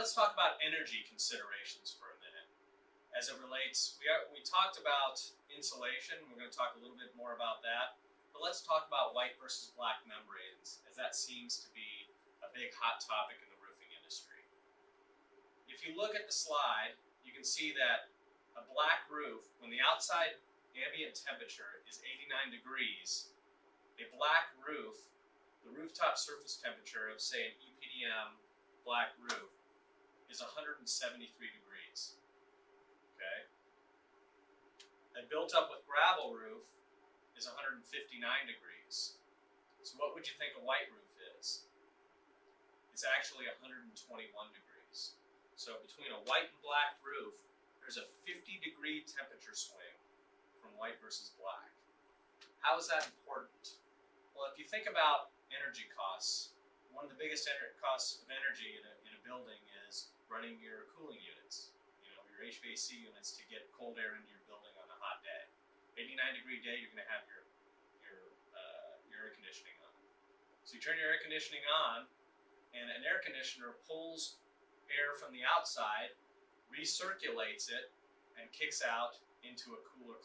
let's talk about energy considerations for a minute. As it relates, we talked about insulation. We're going to talk a little bit more about that. But let's talk about white versus black membranes, as that seems to be a big hot topic in the roofing industry. If you look at the slide, you can see that a black roof, when the outside ambient temperature is 89 degrees, a black roof, the rooftop surface temperature of, say, an EPDM black roof is 173 degrees. Okay? A built-up with gravel roof is 159 degrees. So what would you think a white roof is? It's actually 121 degrees. So between a white and black roof, there's a 50-degree temperature swing from white versus black. How is that important? Well, if you think about energy costs, one of the biggest costs of energy in a building is running your cooling units. You know, your HVAC units to get cold air into your building on a hot day. 89-degree day, you're going to have your air conditioning on. So you turn your air conditioning on, and an air conditioner pulls air from the outside, recirculates it, and kicks out into a cooler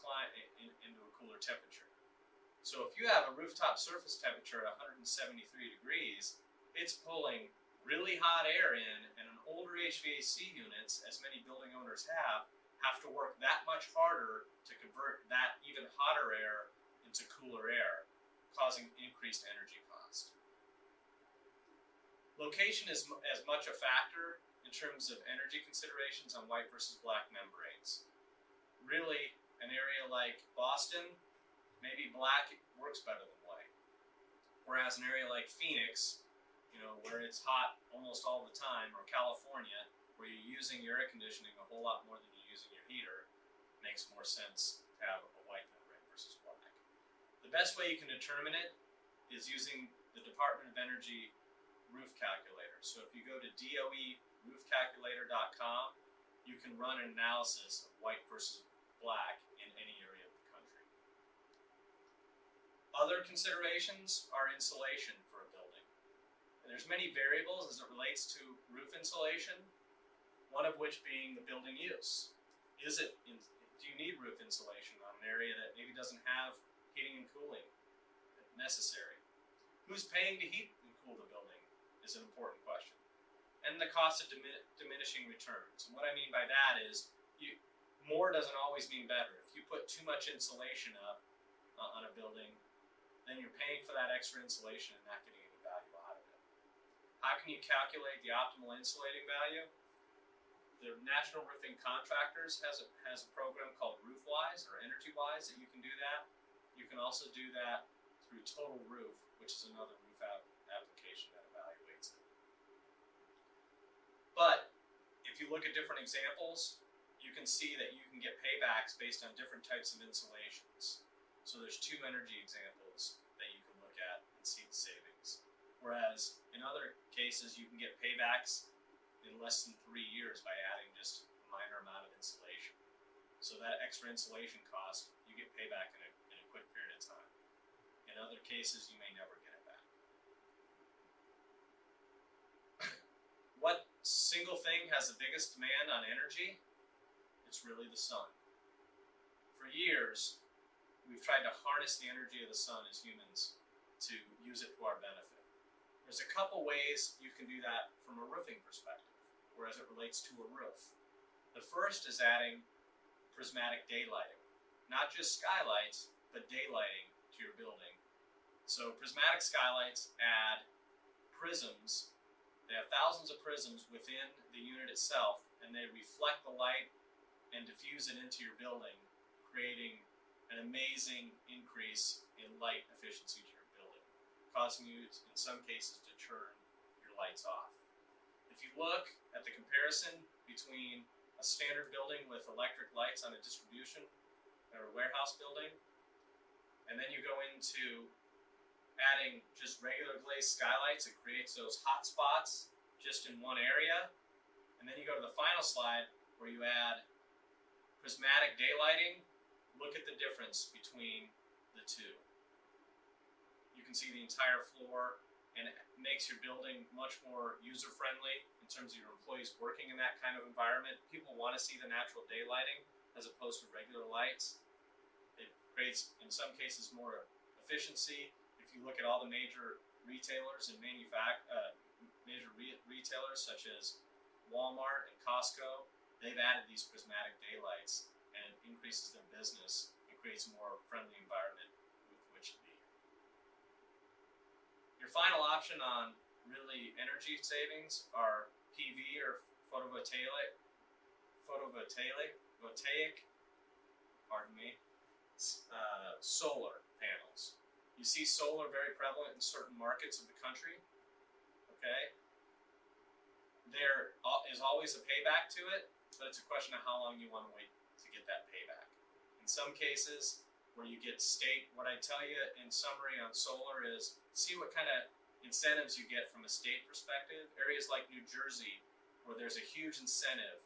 into a cooler temperature. So if you have a rooftop surface temperature at 173 degrees, it's pulling really hot air in, and an older HVAC units, as many building owners have to work that much harder to convert that even hotter air into cooler air, causing increased energy cost. Location is as much a factor in terms of energy considerations on white versus black membranes. Really, an area like Boston, maybe black works better than white. Whereas an area like Phoenix, you know, where it's hot almost all the time, or California, where you're using your air conditioning a whole lot more than you're using your heater, makes more sense to have a white membrane versus black. The best way you can determine it is using the Department of Energy roof calculator. So if you go to DOEroofcalculator.com, you can run an analysis of white versus black in any area of the country. Other considerations are insulation for a building. And there's many variables as it relates to roof insulation, one of which being the building use. Do you need roof insulation on an area that maybe doesn't have heating and cooling necessary? Who's paying to heat and cool the building is an important question. And the cost of diminishing returns. And what I mean by that is, more doesn't always mean better. If you put too much insulation up on a building, then you're paying for that extra insulation and not getting any value out of it. How can you calculate the optimal insulating value? The National Roofing Contractors has a program called RoofWise or EnergyWise that you can do that. You can also do that through Total Roof, which is another roof application that evaluates it. But if you look at different examples, you can see that you can get paybacks based on different types of insulations. So there's two energy examples that you can look at and see the savings. Whereas in other cases, you can get paybacks in less than 3 years by adding just a minor amount of insulation. So that extra insulation cost, you get payback in a quick period of time. In other cases, you may never get it back. What single thing has the biggest demand on energy? It's really the sun. For years, we've tried to harness the energy of the sun as humans to use it to our benefit. There's a couple ways you can do that from a roofing perspective, or as it relates to a roof. The first is adding prismatic daylighting. Not just skylights, but daylighting to your building. So prismatic skylights add prisms. They have thousands of prisms within the unit itself, and they reflect the light and diffuse it into your building, creating an amazing increase in light efficiency to your building, causing you, in some cases, to turn your lights off. If you look at the comparison between a standard building with electric lights on a distribution or a warehouse building, and then you go into adding just regular glazed skylights, it creates those hot spots just in one area, and then you go to the final slide where you add prismatic daylighting. Look at the difference between the two. You can see the entire floor, and it makes your building much more user-friendly in terms of your employees working in that kind of environment. People want to see the natural daylighting as opposed to regular lights. It creates, in some cases, more efficiency. If you look at all the major retailers and retailers such as Walmart and Costco, they've added these prismatic daylights, and it increases their business and creates a more friendly environment with which to be. Your final option on really energy savings are PV or photovoltaic, pardon me, solar panels. You see solar very prevalent in certain markets of the country. Okay, there is always a payback to it, but it's a question of how long you want to wait to get that payback. In some cases, where you get what I tell you in summary on solar is see what kind of incentives you get from a state perspective. Areas like New Jersey, where there's a huge incentive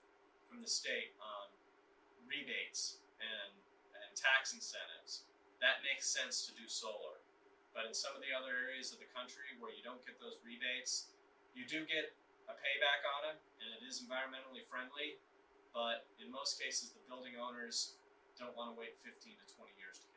from the state on rebates and tax incentives, that makes sense to do solar. But in some of the other areas of the country where you don't get those rebates, you do get a payback on it, and it is environmentally friendly, but in most cases the building owners don't want to wait 15 to 20 years to